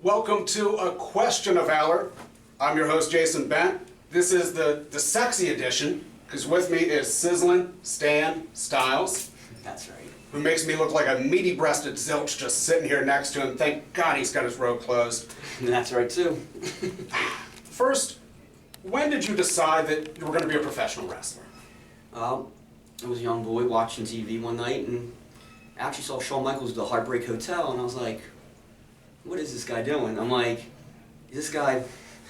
Welcome to A Question of Valour. I'm your host, Jason Bent. This is the sexy edition, because with me is Sizzling Stan Styles. That's right. Who makes me look like a meaty-breasted zilch just sitting here next to him. Thank God he's got his robe closed. That's right, too. First, when did you decide that you were going to be a professional wrestler? I was a young boy watching TV one night and actually saw Shawn Michaels at the Heartbreak Hotel, and I was like, what is this guy doing? I'm like, is this guy,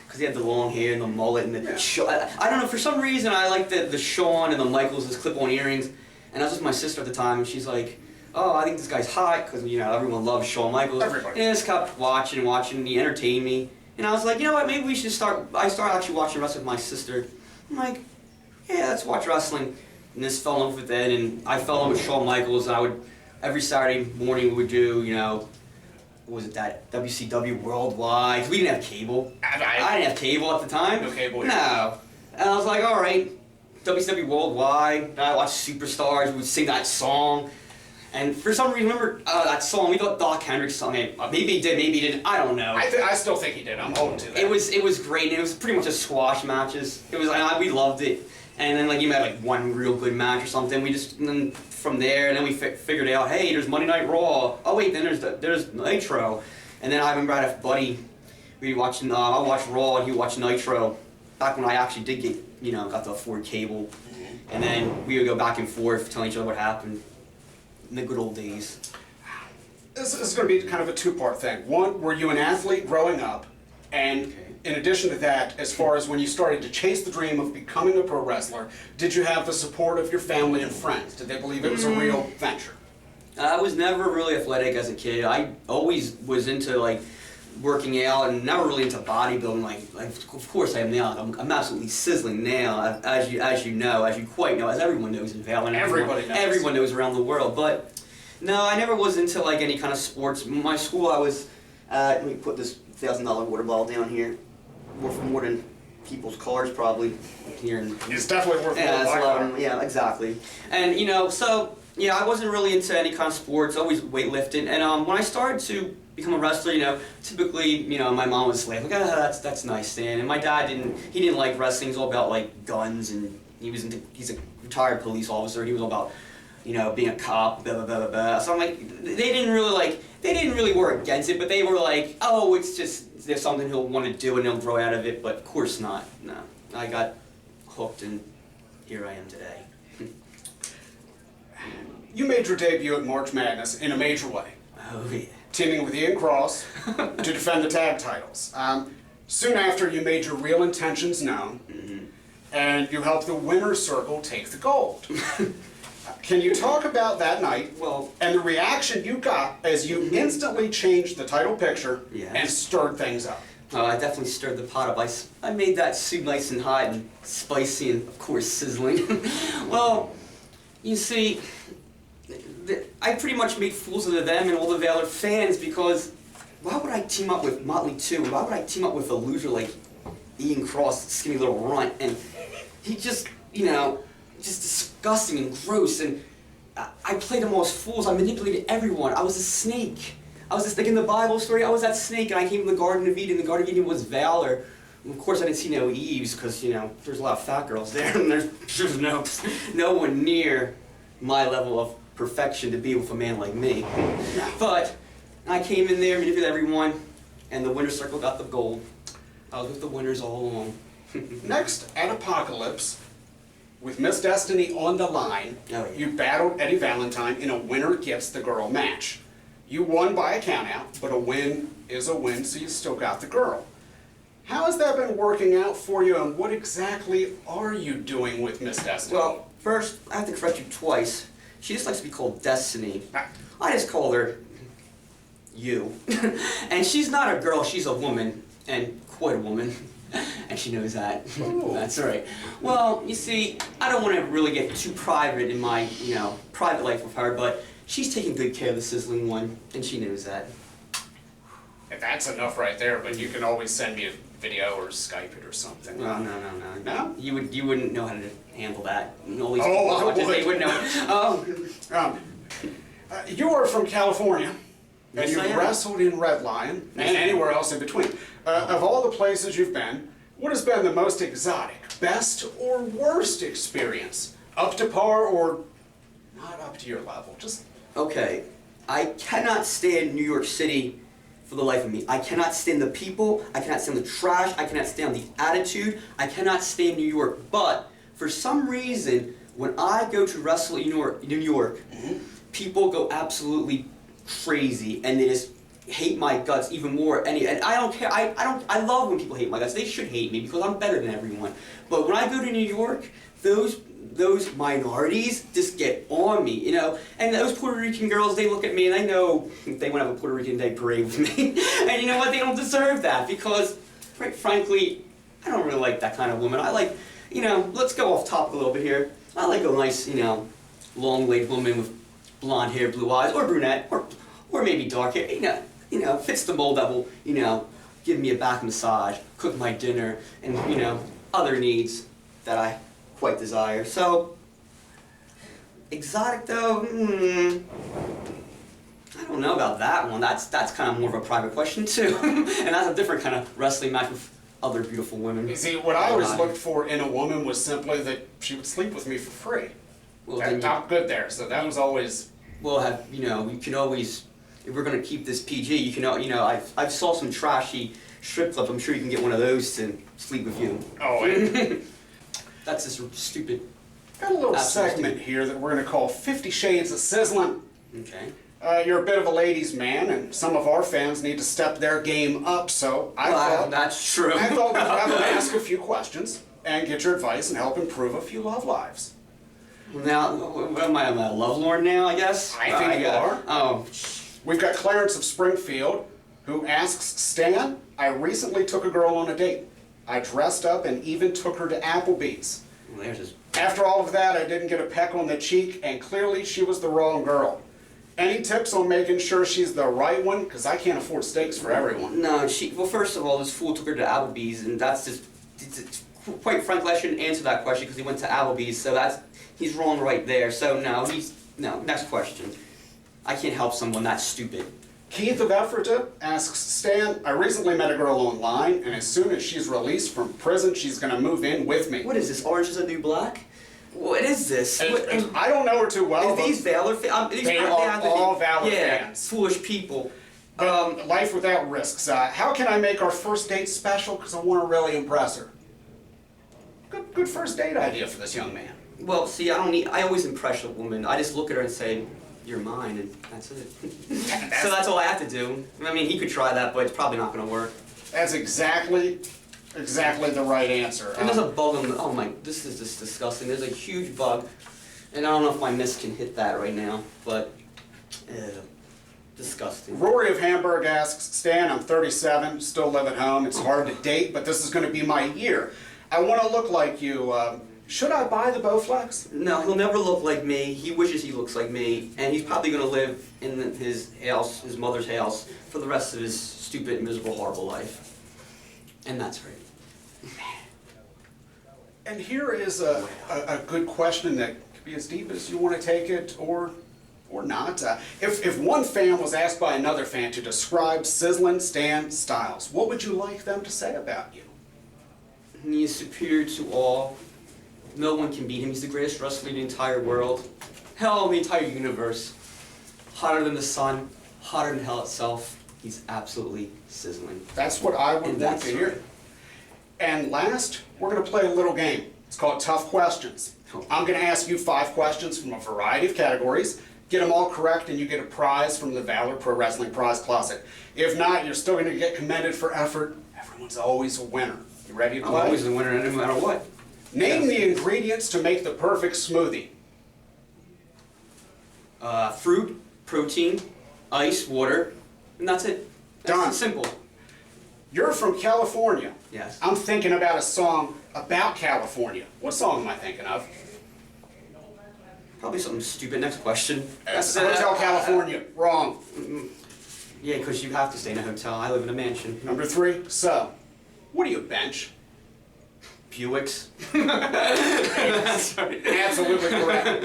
because he had the long hair and the mullet and the I don't know, for some reason I like the Shawn and the Michaels' clip-on earrings, and I was with my sister at the time, and she's like, oh, I think this guy's hot, because, you know, everyone loves Shawn Michaels. Everybody. And I just kept watching, and he entertained me, and I was like, you know what, maybe we should I started actually watching wrestling with my sister. I'm like, yeah, let's watch wrestling. And this fell in love with it, and I fell in love with Shawn Michaels. I would, every Saturday morning we would do, you know, what was it, that WCW Worldwide? 'Cause we didn't have cable. I didn't have cable at the time. No cable? No. And I was like, all right, WCW Worldwide. And I watched Superstars. We would sing that song. And for some reason, remember that song? We thought Doc Hendricks sung it. Maybe he did, maybe he didn't. I don't know. I still think he did. I'm holding to that. It was great. And it was pretty much a squash matches. It was, we loved it. And then like you had like one real good match or something. We just, and then from there, and then we figured out, hey, there's Monday Night Raw. Oh wait, then there's Nitro. And then I remember I had a buddy. We watched I watched Raw and he watched Nitro. Back when I actually did get, you know, got to afford cable. And then we would go back and forth telling each other what happened in the good old days. This is going to be kind of a two-part thing. One, were you an athlete growing up? And in addition to that, as far as when you started to chase the dream of becoming a pro wrestler, did you have the support of your family and friends? Did they believe it was a real venture? I was never really athletic as a kid. I always was into like working out and never really into bodybuilding. Like of course I am now. I'm absolutely sizzling now, as you know, as you quite know, as everyone knows in Valour. Everyone knows around the world. But no, I never was into like any kind of sports. My school, I was. Let me put this $1,000 water bottle down here. Worth more than people's cars probably here. It's definitely worth more than my car. Yeah, exactly. And you know, so yeah, I wasn't really into any kind of sports. Always weightlifting. And when I started to become a wrestler, you know, typically, you know, my mom was like, that's nice, Stan. And my dad didn't like wrestling. He was all about like guns, and he's a retired police officer. He was all about, you know, being a cop, blah blah blah blah blah. So I'm like, they didn't really work against it, but they were like, oh, it's just there's something he'll want to do and he'll grow out of it. But of course not. No, I got hooked, and here I am today. You made your debut at March Madness in a major way. Oh yeah. Teaming with Ian Cross to defend the tag titles. Soon after, you made your real intentions known, and you helped the winner's circle take the gold. Can you talk about that night and the reaction you got as you instantly changed the title picture and stirred things up? Oh, I definitely stirred the pot up. I made that soup nice and hot and spicy and, of course, sizzling. Well, you see, I pretty much made fools of them and all the Valour fans, because why would I team up with Motley 2? Why would I team up with a loser like Ian Cross, skinny little runt? And he just, you know, just disgusting and gross, and I played them all as fools. I manipulated everyone. I was a snake. I was just like in the Bible story, I was that snake, and I came from the Garden of Eden. The Garden of Eden was Valour. And of course I didn't see no Eves, because, you know, there's a lot of fat girls there, and there's no one near my level of perfection to be with a man like me. But I came in there, manipulated everyone, and the winner's circle got the gold. I was with the winners all along. Next, at Apocalypse, with Miss Destiny on the line, you battled Eddie Valentine in a winner gets the girl match. You won by a countout, but a win is a win, so you still got the girl. How has that been working out for you, and what exactly are you doing with Miss Destiny? Well, first, I have to correct you twice. She just likes to be called Destiny. I just call her you. And she's not a girl, she's a woman, and quite a woman. And she knows that. That's right. Well, you see, I don't want to really get too private in my, you know, private life with her, but she's taking good care of the Sizzling One, and she knows that. That's enough right there, but you can always send me a video or Skype it or something. No. No? You wouldn't know how to handle that. All these I would. they wouldn't know. You are from California. And Yes, I you've am. wrestled in Red Lion Yes, and I am. anywhere else in between. Of all the places you've been, what has been the most exotic, best or worst experience? Up to par or not up to your level? Just Okay, I cannot stand New York City for the life of me. I cannot stand the people, I cannot stand the trash, I cannot stand the attitude, I cannot stand New York. But for some reason, when I go to wrestle in New York, people go absolutely crazy and they just hate my guts even more. And I don't care. I love when people hate my guts. They should hate me because I'm better than everyone. But when I go to New York, those minorities just get on me, you know. And those Puerto Rican girls, they look at me and I know they want to have a Puerto Rican Day parade with me. And you know what? They don't deserve that because, quite frankly, I don't really like that kind of woman. I like, you know, let's go off topic a little bit here. I like a nice, you know, long-legged woman with blonde hair, blue eyes, or brunette, or maybe dark hair. You know, fits the mold that will, you know, give me a back massage, cook my dinner, and you know, other needs that I quite desire. So, exotic though, I don't know about that one. That's kind of more of a private question too, and that's a different kind of wrestling match with other beautiful women. You see, what I always looked for in a woman was simply that she would sleep with me for free. Well, I'm good there, so that was always. Well, you know, you can always, if we're gonna keep this PG, you can, you know, I've saw some trashy strip clubs. I'm sure you can get one of those to sleep with you. Oh, and That's just stupid. got a little Absolutely. segment here that we're going to call 50 Shades of Sizzling. Okay. You're a bit of a ladies' man, and some of our fans need to step their game up, so I thought that's true. we'd have them ask a few questions and get your advice and help improve a few love lives. Now, what am I a love lord now, I guess? I think you are. Oh, We've got Clarence of Springfield, who asks, Stan, I recently took a girl on a date. I dressed up and even took her to Applebee's. well, there's his. After all of that, I didn't get a peck on the cheek, and clearly she was the wrong girl. Any tips on making sure she's the right one? Because I can't afford steaks for everyone. No, well, first of all, this fool took her to Applebee's, and that's just, quite frankly, I shouldn't answer that question because he went to Applebee's, so he's wrong right there. So no, next question. I can't help someone that stupid. Keith of Ephrata asks, Stan, I recently met a girl online, and as soon as she's released from prison, she's going to move in with me. What is this, Orange is the New Black? What is this? I don't know her too well, Are these Valour fans? they are all Valour fans. Foolish people. Life without risks. How can I make our first date special? Because I want to really impress her. Good first date idea for this young man. Well, see, I always impress a woman. I just look at her and say, you're mine, and that's it. So that's all I have to do. I mean, he could try that, but it's probably not going to work. That's exactly the right answer. And there's a bug on the, oh my, this is just disgusting. There's a huge bug, and I don't know if my mist can hit that right now, but, disgusting. Rory of Hamburg asks, Stan, I'm 37, still live at home. It's hard to date, but this is going to be my year. I want to look like you. Should I buy the Bowflex? No, he'll never look like me. He wishes he looks like me, and he's probably going to live in his house, his mother's house, for the rest of his stupid, miserable, horrible life. And that's right. And here is a good question that could be as deep as you want to take it, or not. If one fan was asked by another fan to describe Sizzling Stan Styles, what would you like them to say about you? He is superior to all. No one can beat him. He's the greatest wrestler in the entire world. Hell, the entire universe. Hotter than the sun, hotter than hell itself. He's absolutely sizzling. That's what I would want to hear. And last, we're going to play a little game. It's called Tough Questions. I'm going to ask you 5 questions from a variety of categories. Get them all correct and you get a prize from the Valour Pro Wrestling Prize Closet. If not, you're still going to get commended for effort. Everyone's always a winner. You ready to play? I'm always the winner no matter what. Name the ingredients to make the perfect smoothie. Fruit, protein, ice, water, and that's it. That's Done. Simple. You're from California. Yes. I'm thinking about a song about California. What song am I thinking of? Probably something stupid. Next question. Hotel California. Wrong. Yeah, because you have to stay in a hotel. I live in a mansion. Number 3. So, what do you bench? Buicks. Sorry. Absolutely correct.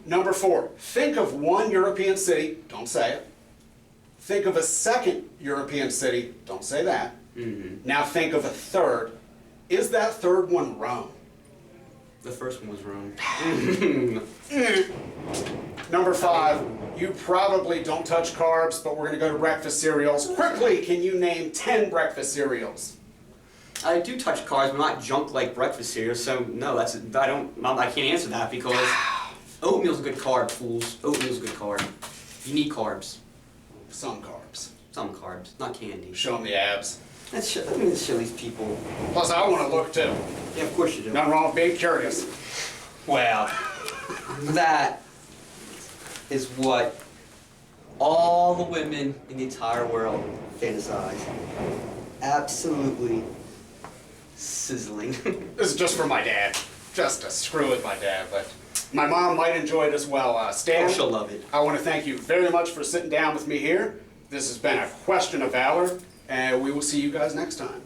Number 4. Think of one European city. Don't say it. Think of a second European city. Don't say that. Now think of a third. Is that third one Rome? The first one was wrong. Number 5, you probably don't touch carbs, but we're going to go to breakfast cereals. Quickly, can you name 10 breakfast cereals? I do touch carbs, but not junk like breakfast cereal. So no, I can't answer that because oatmeal's a good carb, fools. Oatmeal's a good carb. You need carbs. Some carbs. Some carbs, not candy. Show them the abs. Let's show these people. Plus, I want to look too. Yeah, of course you do. Nothing wrong with being curious. Well, that is what all the women in the entire world fantasize. Absolutely sizzling. This is just for my dad. Just to screw with my dad, but my mom might enjoy it as well. Stan, Oh, she'll love it. I want to thank you very much for sitting down with me here. This has been a question of valor, and we will see you guys next time.